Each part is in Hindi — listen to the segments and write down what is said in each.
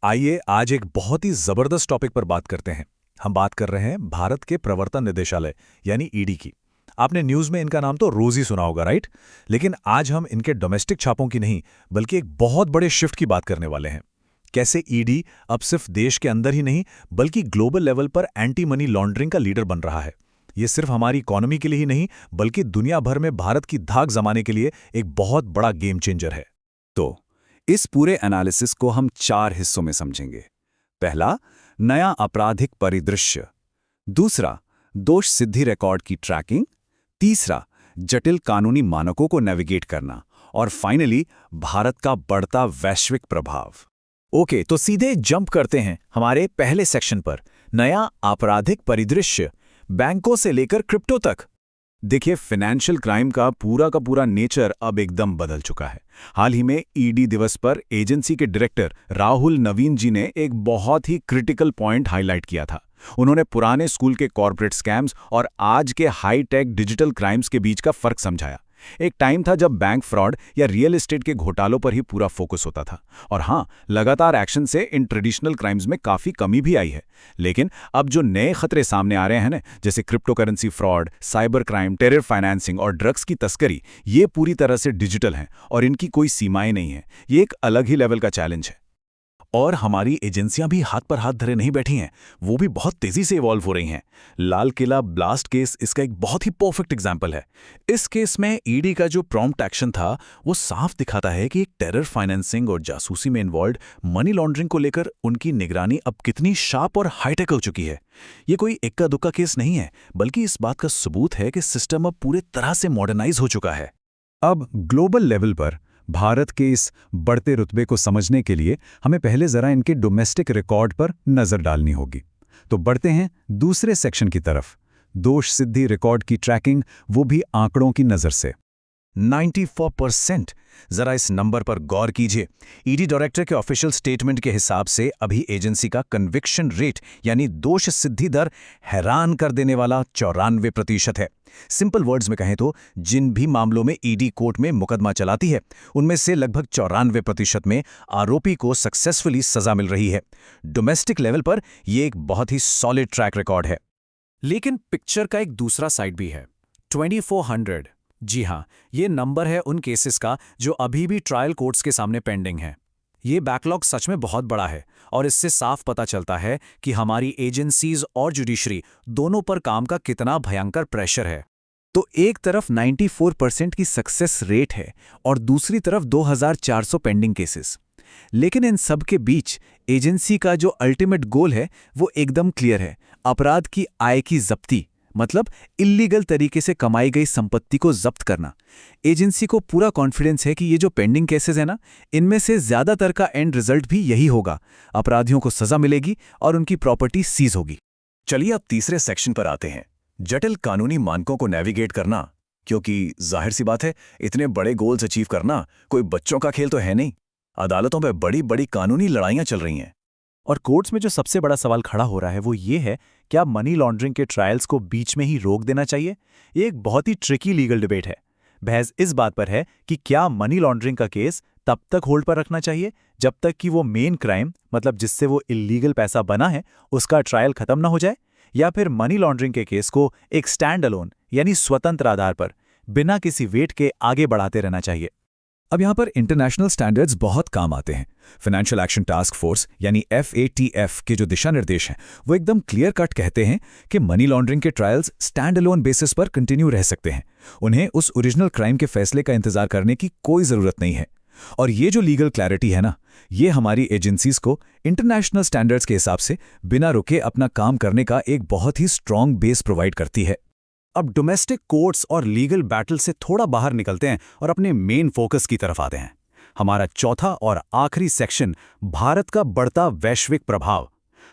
आइए आज एक बहुत ही जबरदस्त टॉपिक पर बात करते हैं। हम बात कर रहे हैं भारत के प्रवर्तन निदेशालय यानी ईडी की। आपने न्यूज़ में इनका नाम तो रोज ही सुना होगा, राइट? लेकिन आज हम इनके डोमेस्टिक छापों की नहीं, बल्कि एक बहुत बड़े शिफ्ट की बात करने वाले हैं। कैसे ईडी अब सिर्फ देश के अंदर ही नहीं, बल्कि ग्लोबल लेवल पर एंटी मनी लॉन्ड्रिंग का लीडर बन रहा है। ये सिर्फ हमारी इकोनॉमी के लिए ही नहीं, बल्कि दुनिया भर में भारत की धाक जमाने के लिए एक बहुत बड़ा गेम चेंजर है। तो इस पूरे एनालिसिस को हम 4 हिस्सों में समझेंगे। पहला, नया आपराधिक परिदृश्य। दूसरा, दोष सिद्धि रिकॉर्ड की ट्रैकिंग। तीसरा, जटिल कानूनी मानकों को नेविगेट करना। और फाइनली, भारत का बढ़ता वैश्विक प्रभाव। ओके, तो सीधे जंप करते हैं हमारे पहले सेक्शन पर, नया आपराधिक परिदृश्य, बैंकों से लेकर क्रिप्टो तक। देखिए, फाइनेंशियल क्राइम का पूरा नेचर अब एकदम बदल चुका है। हाल ही में ईडी दिवस पर एजेंसी के डायरेक्टर राहुल नवीन जी ने एक बहुत ही क्रिटिकल पॉइंट हाईलाइट किया था। उन्होंने पुराने स्कूल के कॉर्पोरेट स्कैम्स और आज के हाई टेक डिजिटल क्राइम्स के बीच का फर्क समझाया। एक टाइम था जब बैंक फ्रॉड या रियल एस्टेट के घोटालों पर ही पूरा फोकस होता था। और हाँ, लगातार एक्शन से इन ट्रेडिशनल क्राइम्स में काफी कमी भी आई है। लेकिन अब जो नए खतरे सामने आ रहे हैं ना, जैसे crypto currency fraud, cyber crime, terror financing और ड्रग्स की तस्करी, ये पूरी तरह से डिजिटल हैं और इनकी कोई सीमाएं नहीं है। ये एक अलग ही लेवल का चैलेंज है। और हमारी एजेंसियां भी हाथ पर हाथ धरे नहीं बैठी हैं, वो भी बहुत तेजी से इवॉल्व हो रही हैं। लाल किला ब्लास्ट केस इसका एक बहुत ही परफेक्ट एग्जांपल है। इस केस में ईडी का जो प्रॉम्प्ट एक्शन था, वो साफ दिखाता है कि एक टेरर फाइनेंसिंग और जासूसी में इन्वॉल्व मनी लॉन्ड्रिंग को लेकर उनकी निगरानी अब कितनी शार्प और हाईटेक हो चुकी है। ये कोई इक्का दुक्का केस नहीं है, बल्कि इस बात का सबूत है कि सिस्टम अब पूरे तरह से मॉडर्नाइज हो चुका है। अब ग्लोबल लेवल पर भारत के इस बढ़ते रुतबे को समझने के लिए हमें पहले जरा इनके डोमेस्टिक रिकॉर्ड पर नजर डालनी होगी। तो बढ़ते हैं दूसरे सेक्शन की तरफ, दोष सिद्धि रिकॉर्ड की ट्रैकिंग, वो भी आंकड़ों की नजर से। 94%। जरा इस नंबर पर गौर कीजिए। ईडी डायरेक्टर के ऑफिशियल स्टेटमेंट के हिसाब से अभी एजेंसी का कन्विक्शन रेट यानी दोष सिद्धि दर हैरान कर देने वाला 94% है। सिंपल वर्ड्स में कहें तो जिन भी मामलों में ईडी कोर्ट में मुकदमा चलाती है, उनमें से लगभग 94% में आरोपी को सक्सेसफुली सजा मिल रही है। डोमेस्टिक लेवल पर यह एक बहुत ही सॉलिड ट्रैक रिकॉर्ड है। लेकिन पिक्चर का एक दूसरा साइड भी है। 2400। जी हाँ, ये नंबर है उन केसेस का जो अभी भी ट्रायल कोर्ट्स के सामने पेंडिंग है। ये बैकलॉग सच में बहुत बड़ा है और इससे साफ पता चलता है कि हमारी एजेंसीज और जुडिशरी दोनों पर काम का कितना भयंकर प्रेशर है। तो एक तरफ 94% की सक्सेस रेट है और दूसरी तरफ 2400 पेंडिंग केसेस। लेकिन इन सब के बीच एजेंसी का जो अल्टीमेट गोल है वो एकदम क्लियर है, अपराध की आय की जब्ती, मतलब इल्लीगल तरीके से कमाई गई संपत्ति को जब्त करना। एजेंसी को पूरा कॉन्फिडेंस है कि ये जो पेंडिंग केसेस है ना, इनमें से ज्यादातर का एंड रिजल्ट भी यही होगा, अपराधियों को सजा मिलेगी और उनकी प्रॉपर्टी सीज होगी। चलिए अब तीसरे सेक्शन पर आते हैं, जटिल कानूनी मानकों को नेविगेट करना। क्योंकि जाहिर सी बात है, इतने बड़े गोल्स अचीव करना कोई बच्चों का खेल तो है नहीं। अदालतों में बड़ी बड़ी कानूनी लड़ाइयां चल रही हैं। और कोर्ट्स में जो सबसे बड़ा सवाल खड़ा हो रहा है वो ये है, क्या मनी लॉन्ड्रिंग के ट्रायल्स को बीच में ही रोक देना चाहिए? ये एक बहुत ही ट्रिकी लीगल डिबेट है। बहस इस बात पर है कि क्या मनी लॉन्ड्रिंग का केस तब तक होल्ड पर रखना चाहिए जब तक कि वो मेन क्राइम, मतलब जिससे वो इल्लीगल पैसा बना है, उसका ट्रायल खत्म ना हो जाए, या फिर मनी लॉन्ड्रिंग के केस को एक स्टैंड अलोन यानी स्वतंत्र आधार पर बिना किसी वेट के आगे बढ़ाते रहना चाहिए। अब यहाँ पर इंटरनेशनल स्टैंडर्ड्स बहुत काम आते हैं। फाइनेंशियल एक्शन टास्क फोर्स यानी FATF के जो दिशा निर्देश हैं, वो एकदम क्लियर कट कहते हैं कि मनी लॉन्ड्रिंग के ट्रायल्स स्टैंड अलोन बेसिस पर कंटिन्यू रह सकते हैं। उन्हें उस ओरिजिनल क्राइम के फैसले का इंतजार करने की कोई जरूरत नहीं है। और ये जो लीगल क्लैरिटी है ना, ये हमारी एजेंसीज को इंटरनेशनल स्टैंडर्ड्स के हिसाब से बिना रुके अपना काम करने का एक बहुत ही स्ट्रांग बेस प्रोवाइड करती है। अब डोमेस्टिक कोर्ट्स और लीगल बैटल से थोड़ा बाहर निकलते हैं और अपने मेन फोकस की तरफ आते हैं। हमारा चौथा और आखिरी सेक्शन, भारत का बढ़ता वैश्विक प्रभाव।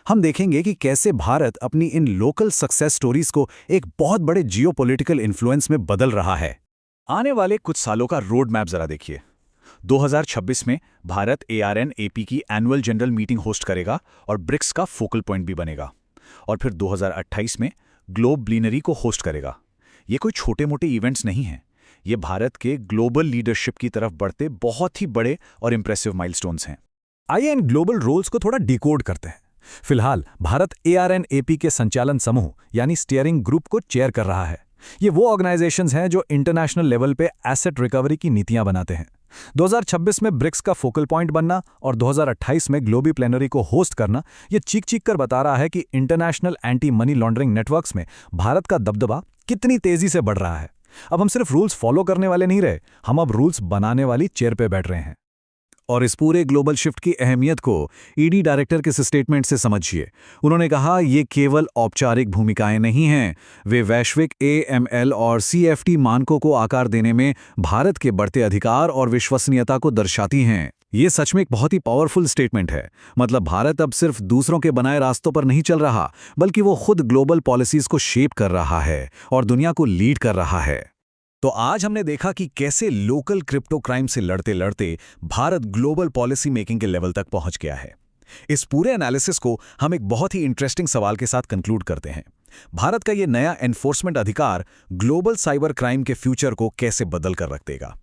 हम देखेंगे कि कैसे भारत अपनी इन लोकल सक्सेस स्टोरीज को एक बहुत बड़े जियोपॉलिटिकल इन्फ्लुएंस में बदल रहा है। आने वाले कुछ सालों का रोड मैप जरा देखिए। 2026 में भारत ARN-AP की एनुअल जनरल मीटिंग होस्ट करेगा और ब्रिक्स का फोकल पॉइंट भी बनेगा। और फिर 2028 में ग्लोब ब्लिनरी को होस्ट करेगा। ये कोई छोटे मोटे इवेंट्स नहीं हैं, ये भारत के ग्लोबल लीडरशिप की तरफ बढ़ते बहुत ही बड़े और इंप्रेसिव माइलस्टोन्स हैं। आइए इन ग्लोबल रोल्स को थोड़ा डिकोड करते हैं। फिलहाल भारत ARNAP के संचालन समूह यानी स्टीयरिंग ग्रुप को चेयर कर रहा है। ये वो ऑर्गेनाइजेशंस हैं जो इंटरनेशनल लेवल पे एसेट रिकवरी की नीतियां बनाते हैं। 2026 में ब्रिक्स का फोकल पॉइंट बनना और 2028 में ग्लोबल प्लेनरी को होस्ट करना ये चीख कर बता रहा है कि international anti money laundering networks में भारत का दबदबा कितनी तेजी से बढ़ रहा है। अब हम सिर्फ रूल्स फॉलो करने वाले नहीं रहे, हम अब रूल्स बनाने वाली चेयर पे बैठ रहे हैं। और इस पूरे ग्लोबल शिफ्ट की अहमियत को ईडी डायरेक्टर के स्टेटमेंट से समझिए। उन्होंने कहा ये केवल औपचारिक भूमिकाएं नहीं हैं, वे वैश्विक AML और CFT मानकों को आकार देने में भारत के बढ़ते अधिकार और विश्वसनीयता को दर्शाती हैं। ये सच में एक बहुत ही पावरफुल स्टेटमेंट है। मतलब भारत अब सिर्फ दूसरों के बनाए रास्तों पर नहीं चल रहा, बल्कि वो खुद ग्लोबल पॉलिसीज को शेप कर रहा है और दुनिया को लीड कर रहा है। तो आज हमने देखा कि कैसे लोकल क्रिप्टो क्राइम से लड़ते लड़ते भारत ग्लोबल पॉलिसी मेकिंग के लेवल तक पहुंच गया है। इस पूरे एनालिसिस को हम एक बहुत ही इंटरेस्टिंग सवाल के साथ कंक्लूड करते हैं। भारत का ये नया एनफोर्समेंट अधिकार ग्लोबल साइबर क्राइम के फ्यूचर को कैसे बदल कर रख देगा।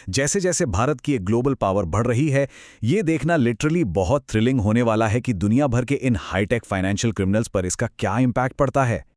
जैसे जैसे भारत की एक ग्लोबल पावर बढ़ रही है, ये देखना लिटरली बहुत थ्रिलिंग होने वाला है कि दुनिया भर के इन हाईटेक फाइनेंशियल क्रिमिनल्स पर इसका क्या इंपैक्ट पड़ता है।